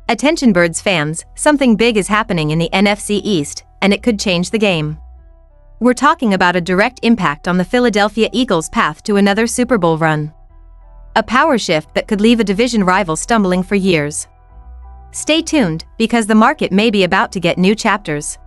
Attention Birds fans, something big is happening in the NFC East, and it could change the game. We're talking about a direct impact on the Philadelphia Eagles' path to another Super Bowl run. A power shift that could leave a division rival stumbling for years. Stay tuned, because the market may be about to get new chapters.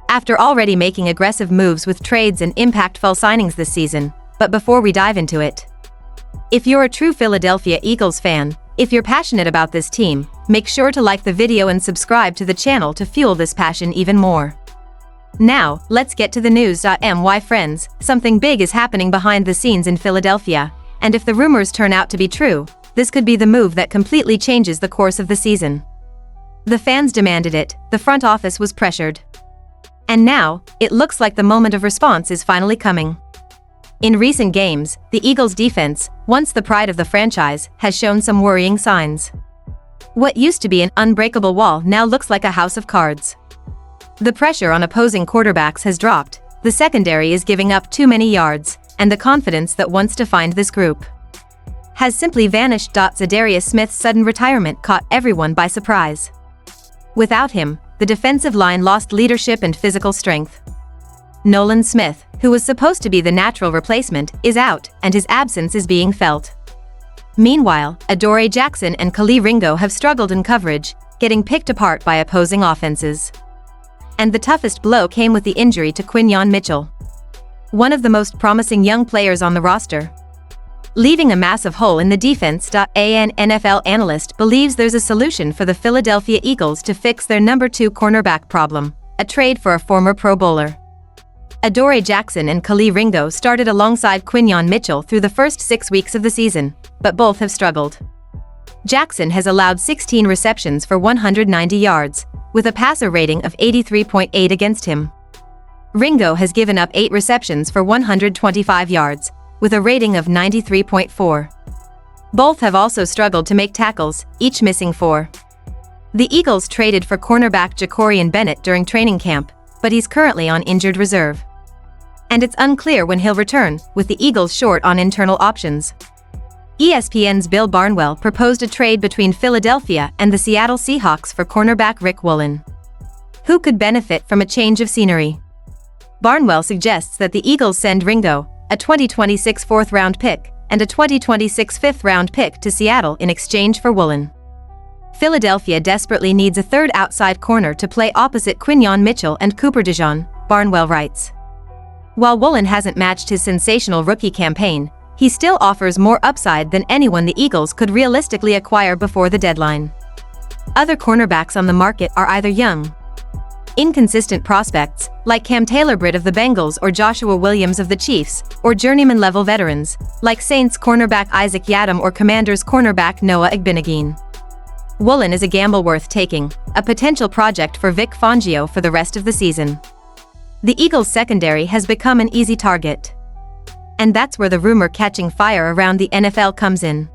After already making aggressive moves with trades and impactful signings this season, but before we dive into it, if you're a true Philadelphia Eagles fan, if you're passionate about this team, make sure to like the video and subscribe to the channel to fuel this passion even more. Now, let's get to the news. My friends, something big is happening behind the scenes in Philadelphia, and if the rumors turn out to be true, this could be the move that completely changes the course of the season. The fans demanded it, the front office was pressured. And now, it looks like the moment of response is finally coming. In recent games, the Eagles' defense, once the pride of the franchise, has shown some worrying signs. What used to be an unbreakable wall now looks like a house of cards. The pressure on opposing quarterbacks has dropped, the secondary is giving up too many yards, and the confidence that once defined this group has simply vanished. Zadarius Smith's sudden retirement caught everyone by surprise. Without him, the defensive line lost leadership and physical strength. Nolan Smith, who was supposed to be the natural replacement, is out, and his absence is being felt. Meanwhile, Adoree Jackson and Kelee Ringo have struggled in coverage, getting picked apart by opposing offenses. And the toughest blow came with the injury to Quinyon Mitchell, one of the most promising young players on the roster, leaving a massive hole in the defense. An NFL analyst believes there's a solution for the Philadelphia Eagles to fix their number 2 cornerback problem, a trade for a former Pro Bowler. Adoree Jackson and Kelee Ringo started alongside Quinyon Mitchell through the first 6 weeks of the season, but both have struggled. Jackson has allowed 16 receptions for 190 yards, with a passer rating of 83.8 against him. Ringo has given up 8 receptions for 125 yards, with a rating of 93.4. Both have also struggled to make tackles, each missing 4. The Eagles traded for cornerback Jacorian Bennett during training camp, but he's currently on injured reserve. And it's unclear when he'll return, with the Eagles short on internal options. ESPN's Bill Barnwell proposed a trade between Philadelphia and the Seattle Seahawks for cornerback Riq Woolen. Who could benefit from a change of scenery? Barnwell suggests that the Eagles send Ringo, a 2026 fourth-round pick, and a 2026 fifth-round pick to Seattle in exchange for Woolen. Philadelphia desperately needs a third outside corner to play opposite Quinyon Mitchell and Cooper DeJean, Barnwell writes. While Woolen hasn't matched his sensational rookie campaign, he still offers more upside than anyone the Eagles could realistically acquire before the deadline. Other cornerbacks on the market are either young, inconsistent prospects, like Cam Taylor-Britt of the Bengals or Joshua Williams of the Chiefs, or journeyman-level veterans, like Saints cornerback Isaac Yiadom or Commanders cornerback Noah Igbinoghene. Woolen is a gamble worth taking, a potential project for Vic Fangio for the rest of the season. The Eagles' secondary has become an easy target. And that's where the rumor catching fire around the NFL comes in.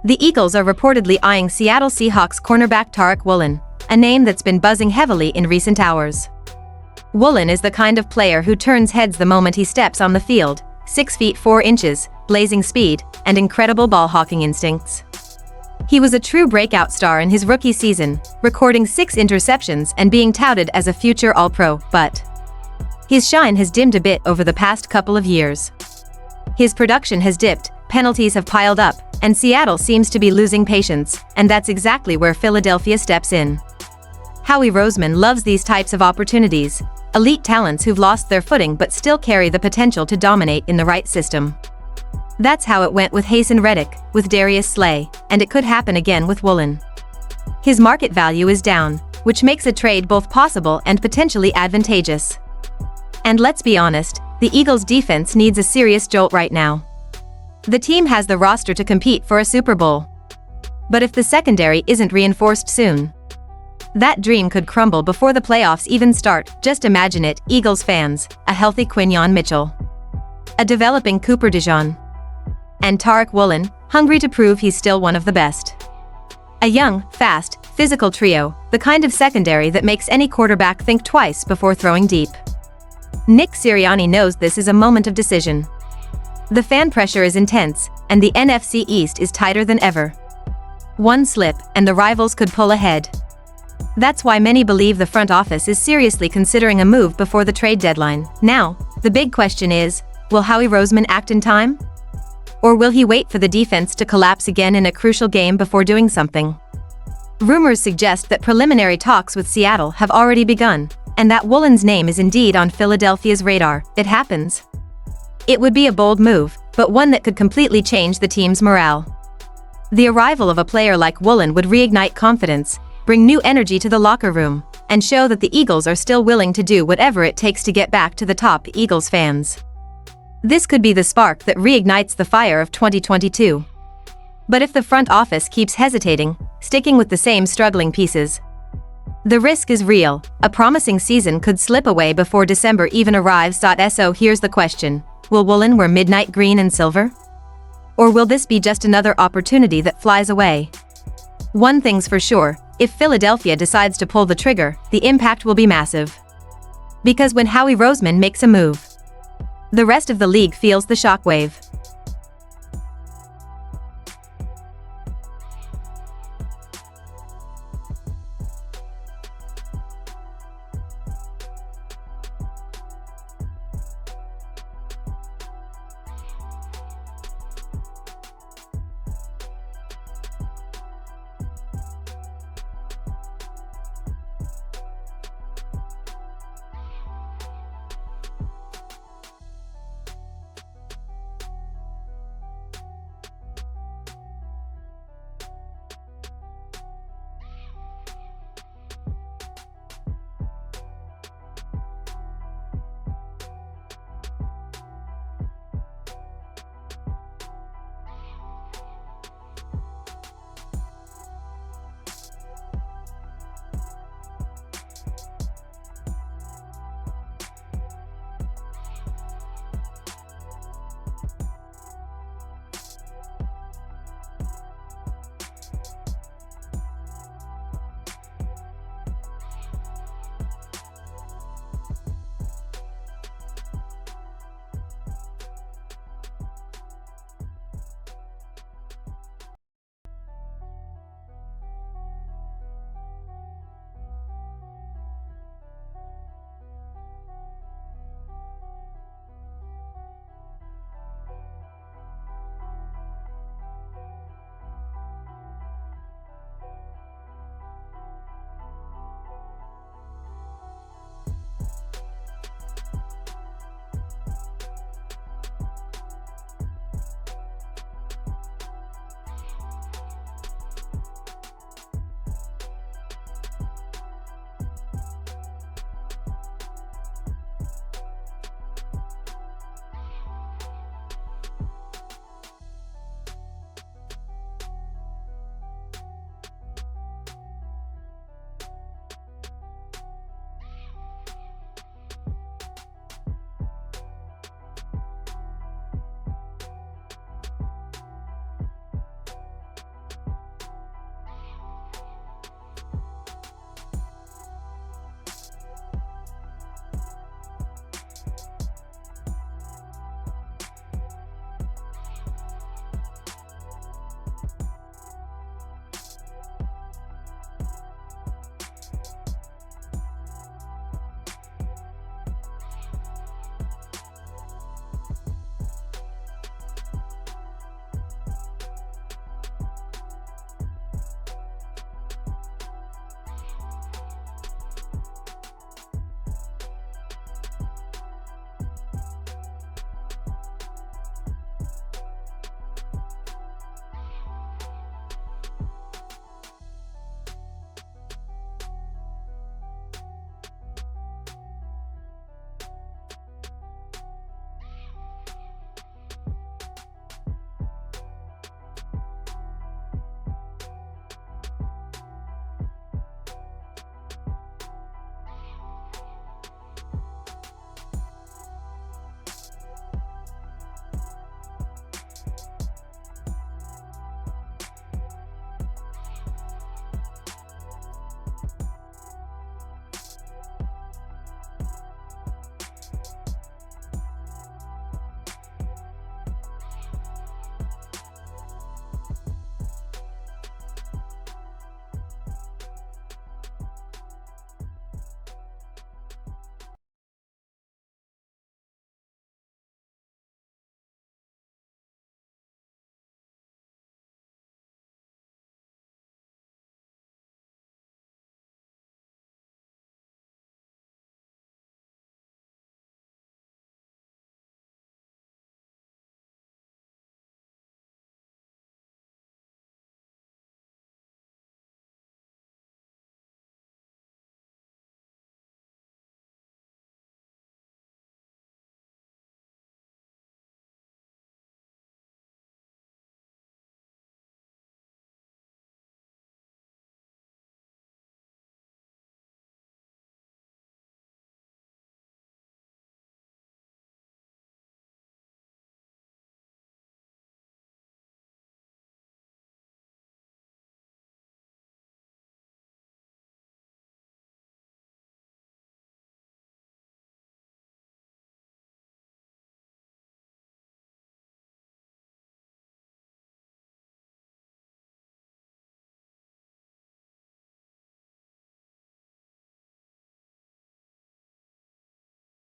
The Eagles are reportedly eyeing Seattle Seahawks cornerback Riq Woolen, a name that's been buzzing heavily in recent hours. Woolen is the kind of player who turns heads the moment he steps on the field, 6 feet 4 inches, blazing speed, and incredible ball-hawking instincts. He was a true breakout star in his rookie season, recording 6 interceptions and being touted as a future All-Pro, but his shine has dimmed a bit over the past couple of years. His production has dipped, penalties have piled up, and Seattle seems to be losing patience, and that's exactly where Philadelphia steps in. Howie Roseman loves these types of opportunities, elite talents who've lost their footing but still carry the potential to dominate in the right system. That's how it went with Haason Reddick, with Darius Slay, and it could happen again with Woolen. His market value is down, which makes a trade both possible and potentially advantageous. And let's be honest, the Eagles' defense needs a serious jolt right now. The team has the roster to compete for a Super Bowl. But if the secondary isn't reinforced soon, that dream could crumble before the playoffs even start. Just imagine it, Eagles fans, a healthy Quinyon Mitchell, a developing Cooper DeJean, and Riq Woolen, hungry to prove he's still one of the best. A young, fast, physical trio, the kind of secondary that makes any quarterback think twice before throwing deep. Nick Sirianni knows this is a moment of decision. The fan pressure is intense, and the NFC East is tighter than ever. One slip, and the rivals could pull ahead. That's why many believe the front office is seriously considering a move before the trade deadline. Now, the big question is, will Howie Roseman act in time? Or will he wait for the defense to collapse again in a crucial game before doing something? Rumors suggest that preliminary talks with Seattle have already begun, and that Woolen's name is indeed on Philadelphia's radar. It happens. It would be a bold move, but one that could completely change the team's morale. The arrival of a player like Woolen would reignite confidence, bring new energy to the locker room, and show that the Eagles are still willing to do whatever it takes to get back to the top. Eagles fans. This could be the spark that reignites the fire of 2022. But if the front office keeps hesitating, sticking with the same struggling pieces, the risk is real. A promising season could slip away before December even arrives. So here's the question: will Woolen wear midnight green and silver? Or will this be just another opportunity that flies away? One thing's for sure, if Philadelphia decides to pull the trigger, the impact will be massive. Because when Howie Roseman makes a move, the rest of the league feels the shockwave.